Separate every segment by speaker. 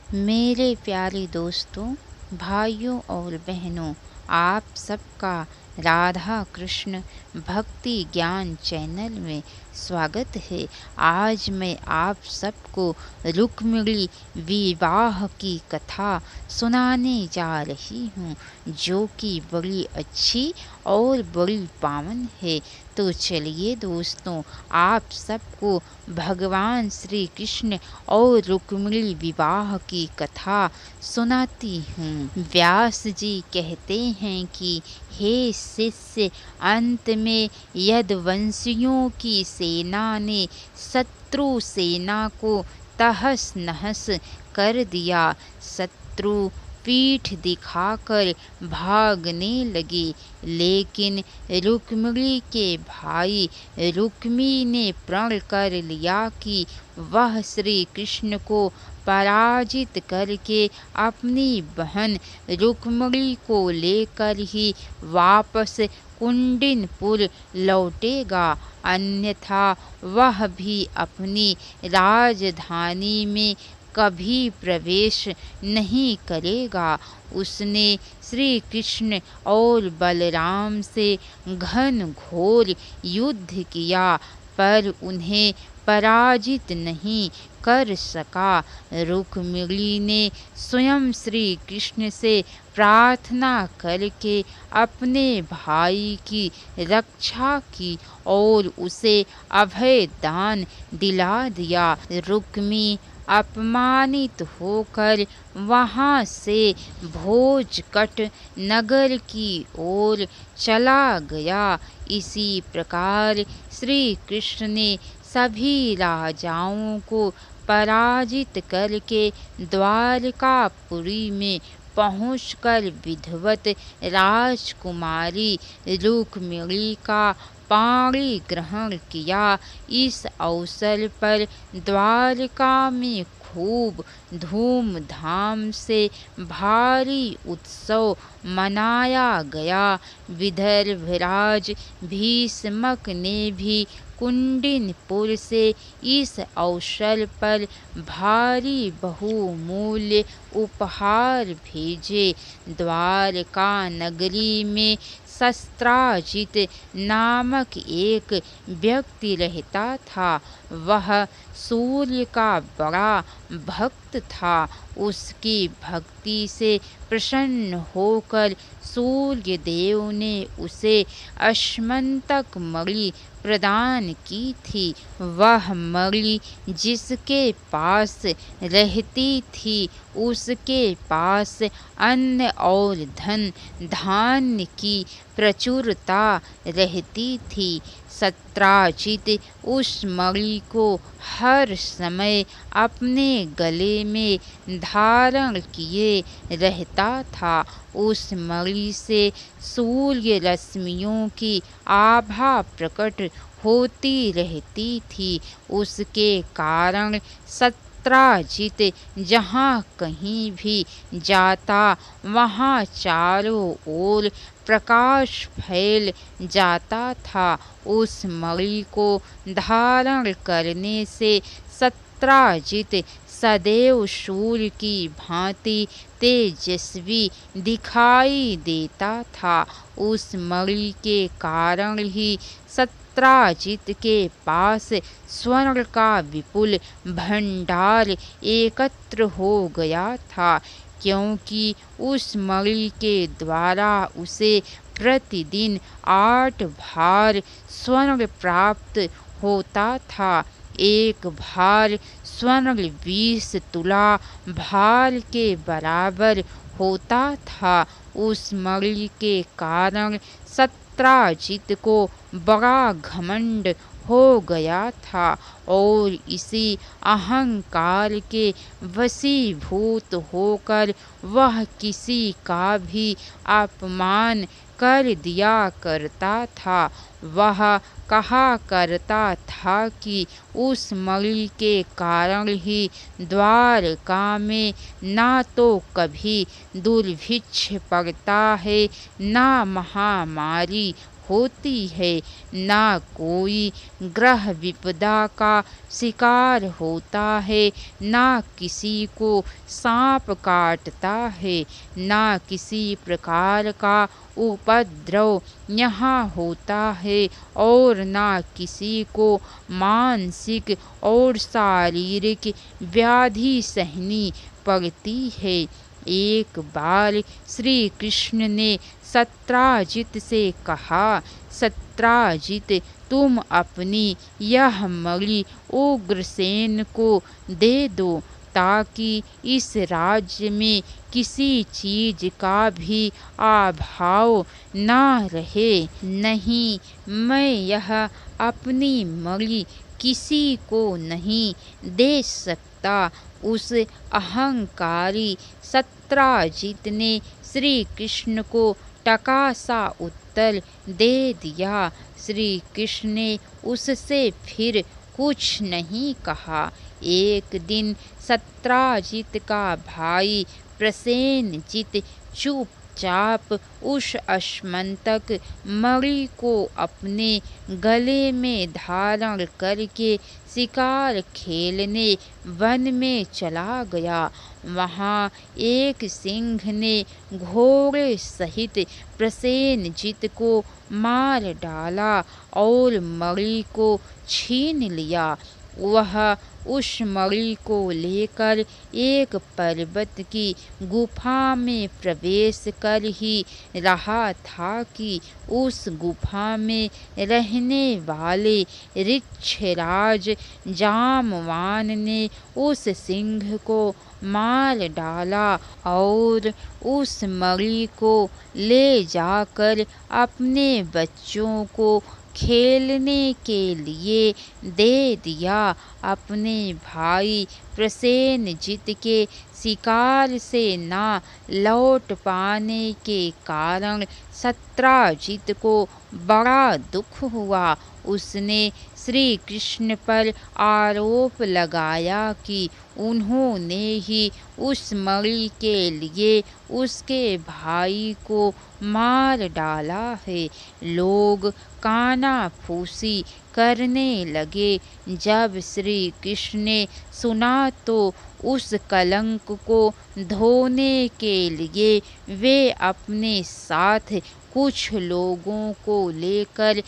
Speaker 1: मेरे प्यारे दोस्तों, भाइयों और बहनों, आप सबका राधा कृष्ण भक्ति ज्ञान चैनल में स्वागत है। आज मैं आप सबको रुक्मिणी विवाह की कथा सुनाने जा रही हूँ, जो कि बड़ी अच्छी और बड़ी पावन है। तो चलिए दोस्तों, आप सबको भगवान श्री कृष्ण और रुक्मिणी विवाह की कथा सुनाती हूँ। व्यास जी कहते हैं कि हे शिष्य, अंत में यदुवंशियों की सेना ने शत्रु सेना को तहस नहस कर दिया। शत्रु पीठ दिखाकर भागने लगे, लेकिन रुक्मिणी के भाई रुक्मी ने प्रण कर लिया कि वह श्री कृष्ण को पराजित करके अपनी बहन रुक्मिणी को लेकर ही वापस कुंडिनपुर लौटेगा, अन्यथा वह भी अपनी राजधानी में कभी प्रवेश नहीं करेगा। उसने श्री कृष्ण और बलराम से घन घोर युद्ध किया, पर उन्हें पराजित नहीं कर सका। रुक्मिणी ने स्वयं श्री कृष्ण से प्रार्थना करके अपने भाई की रक्षा की और उसे अभय दान दिला दिया। रुक्मी अपमानित होकर वहाँ से भोजकट नगर की ओर चला गया। इसी प्रकार श्री कृष्ण ने सभी राजाओं को पराजित करके द्वारकापुरी में पहुंचकर विधवत राजकुमारी रुक्मिणी का पाणी ग्रहण किया। इस अवसर पर द्वारका में खूब धूमधाम से भारी उत्सव मनाया गया। विदर्भराज भीष्मक ने भी कुंडिनपुर से इस अवसर पर भारी बहुमूल्य उपहार भेजे। द्वारका नगरी में शस्त्राजित नामक एक व्यक्ति रहता था। वह सूर्य का बड़ा भक्त था। उसकी भक्ति से प्रसन्न होकर सूर्य देव ने उसे अश्मंतक मणि प्रदान की थी। वह मणि जिसके पास रहती थी, उसके पास अन्न और धन धान्य की प्रचुरता रहती थी। शस्त्राजित उस मणि को हर समय अपने गले में धारण किए रहता था। उस मणि से सूर्य रश्मियों की आभा प्रकट होती रहती थी। उसके कारण शस्त्राजित जहाँ कहीं भी जाता, वहाँ चारों ओर प्रकाश फैल जाता था। उस मणि को धारण करने से शस्त्राजित सदैव सूर्य की भांति तेजस्वी दिखाई देता था। उस मणि के कारण ही शस्त्राजित के पास स्वर्ण का विपुल भंडार एकत्र हो गया था, क्योंकि उस मणि के द्वारा उसे प्रतिदिन 8 भार स्वर्ण प्राप्त होता था। एक भार स्वर्ण 20 तुला भार के बराबर होता था। उस मणि के कारण शस्त्राजित को बड़ा घमंड हो गया था और इसी अहंकार के वशीभूत होकर वह किसी का भी अपमान कर दिया करता था। वह कहा करता था कि उस मणि के कारण ही द्वारका में ना तो कभी दुर्भिक्ष पड़ता है, ना महामारी होती है, ना कोई ग्रह विपदा का शिकार होता है, ना किसी को सांप काटता है, ना किसी प्रकार का उपद्रव यहाँ होता है, और ना किसी को मानसिक और शारीरिक व्याधि सहनी पड़ती है। एक बार श्री कृष्ण ने सत्राजित से कहा, सत्राजित, तुम अपनी यह मणि उग्रसेन को दे दो, ताकि इस राज्य में किसी चीज का भी अभाव न रहे। नहीं, मैं यह अपनी मणि किसी को नहीं दे सकता। उस अहंकारी सत्राजित ने श्री कृष्ण को टका सा उत्तर दे दिया। श्री कृष्ण ने उससे फिर कुछ नहीं कहा। एक दिन सत्राजित का भाई प्रसेनजित चुपचाप उस अस्मंतक मणि को अपने गले में धारण करके शिकार खेलने वन में चला गया। वहाँ एक सिंह ने घोड़े सहित प्रसेनजित को मार डाला और मणि को छीन लिया। वह उस मणि को लेकर एक पर्वत की गुफा में प्रवेश कर ही रहा था कि उस गुफा में रहने वाले ऋक्षराज जामवान ने उस सिंह को मार डाला और उस मणि को ले जाकर अपने बच्चों को खेलने के लिए दे दिया। अपने भाई प्रसेनजित के शिकार से ना लौट पाने के कारण सत्राजित को बड़ा दुख हुआ। उसने श्री कृष्ण पर आरोप लगाया कि उन्होंने ही उस मणि के लिए उसके भाई को मार डाला है। लोग कानाफूसी करने लगे। जब श्री कृष्ण ने सुना तो उस कलंक को धोने के लिए वे अपने साथ कुछ लोगों को लेकर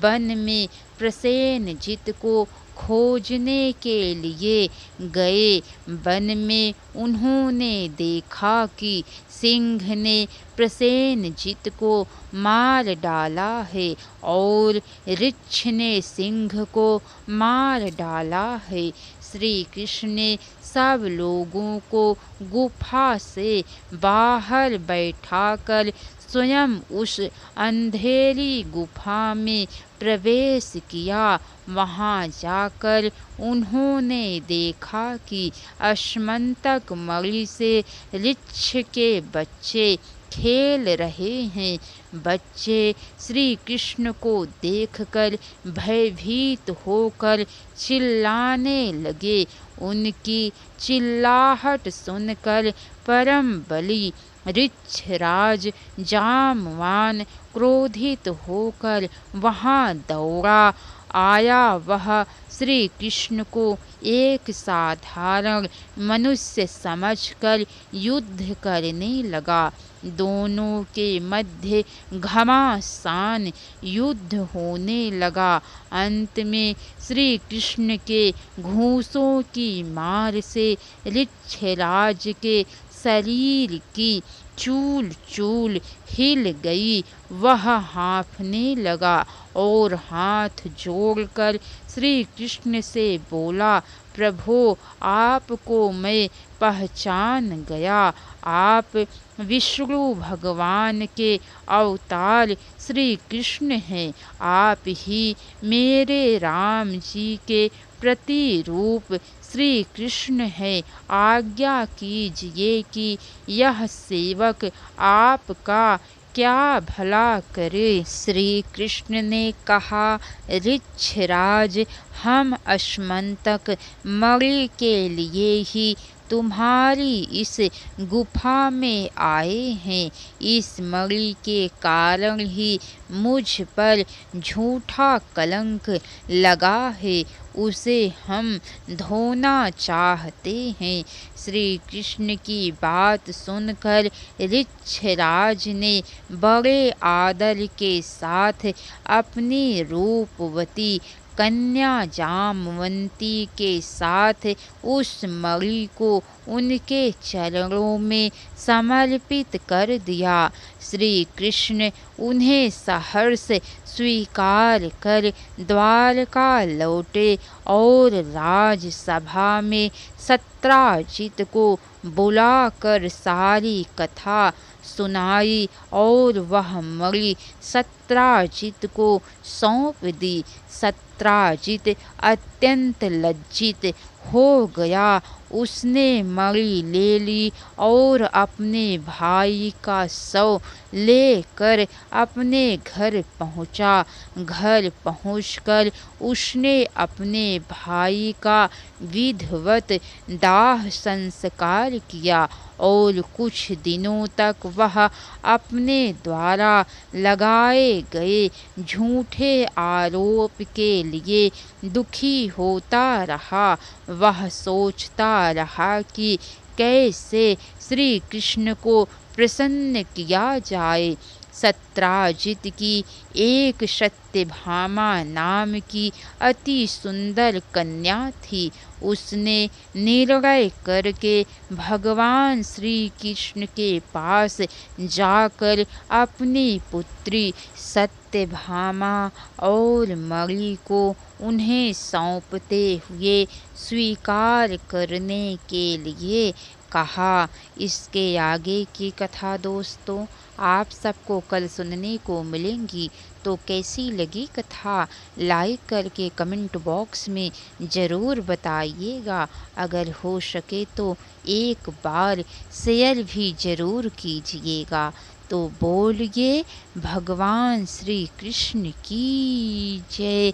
Speaker 1: वन में प्रसेनजित को खोजने के लिए गए। वन में उन्होंने देखा कि सिंह ने प्रसेनजित को मार डाला है और ऋक्ष ने सिंह को मार डाला है। श्री कृष्ण ने सब लोगों को गुफा से बाहर बैठाकर स्वयं उस अंधेरी गुफा में प्रवेश किया। वहाँ जाकर उन्होंने देखा कि अस्मंतक मणि से ऋक्ष के बच्चे खेल रहे हैं। बच्चे श्री कृष्ण को देखकर भयभीत होकर चिल्लाने लगे। उनकी चिल्लाहट सुनकर परम बली ऋक्षराज जामवान क्रोधित होकर वहाँ दौड़ा आया। वह श्री कृष्ण को एक साधारण मनुष्य समझकर युद्ध करने लगा। दोनों के मध्य घमासान युद्ध होने लगा। अंत में श्री कृष्ण के घूंसों की मार से ऋक्षराज के शरीर की चूल चूल हिल गई। वह हाँफने लगा और हाथ जोड़कर श्री कृष्ण से बोला, प्रभो, आपको मैं पहचान गया। आप विष्णु भगवान के अवतार श्री कृष्ण हैं। आप ही मेरे राम जी के प्रतिरूप श्री कृष्ण है। आज्ञा कीजिए कि यह सेवक आपका क्या भला करे। श्री कृष्ण ने कहा, ऋक्षराज, हम अस्मंतक मणि के लिए ही तुम्हारी इस गुफा में आए हैं। इस मणि के कारण ही मुझ पर झूठा कलंक लगा है, उसे हम धोना चाहते हैं। श्री कृष्ण की बात सुनकर ऋक्षराज ने बड़े आदर के साथ अपनी रूपवती कन्या जामवंती के साथ उस मणि को उनके चरणों में समर्पित कर दिया। श्री कृष्ण उन्हें सहर्ष स्वीकार कर द्वारका लौटे और राजसभा में सत्राजित को बुलाकर सारी कथा सुनाई और वह मणि सत्राजित को सौंप दी। सत्राजित अत्यंत लज्जित हो गया। उसने मणि ले ली और अपने भाई का शव लेकर अपने घर पहुंचा। घर पहुंचकर उसने अपने भाई का विधिवत दाह संस्कार किया और कुछ दिनों तक वह अपने द्वारा लगाए गए झूठे आरोप के लिए दुखी होता रहा। वह सोचता रहा कि कैसे श्री कृष्ण को प्रसन्न किया जाए। सत्राजित की एक सत्यभामा नाम की अति सुंदर कन्या थी। उसने निर्णय करके भगवान श्री कृष्ण के पास जाकर अपनी पुत्री सत्यभामा और मणि को उन्हें सौंपते हुए स्वीकार करने के लिए कहा। इसके आगे की कथा दोस्तों आप सबको कल सुनने को मिलेंगी। तो कैसी लगी कथा लाइक करके कमेंट बॉक्स में ज़रूर बताइएगा। अगर हो सके तो एक बार शेयर भी ज़रूर कीजिएगा। तो बोलिए भगवान श्री कृष्ण की जय।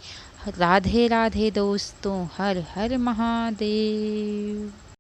Speaker 1: राधे राधे दोस्तों, हर हर महादेव।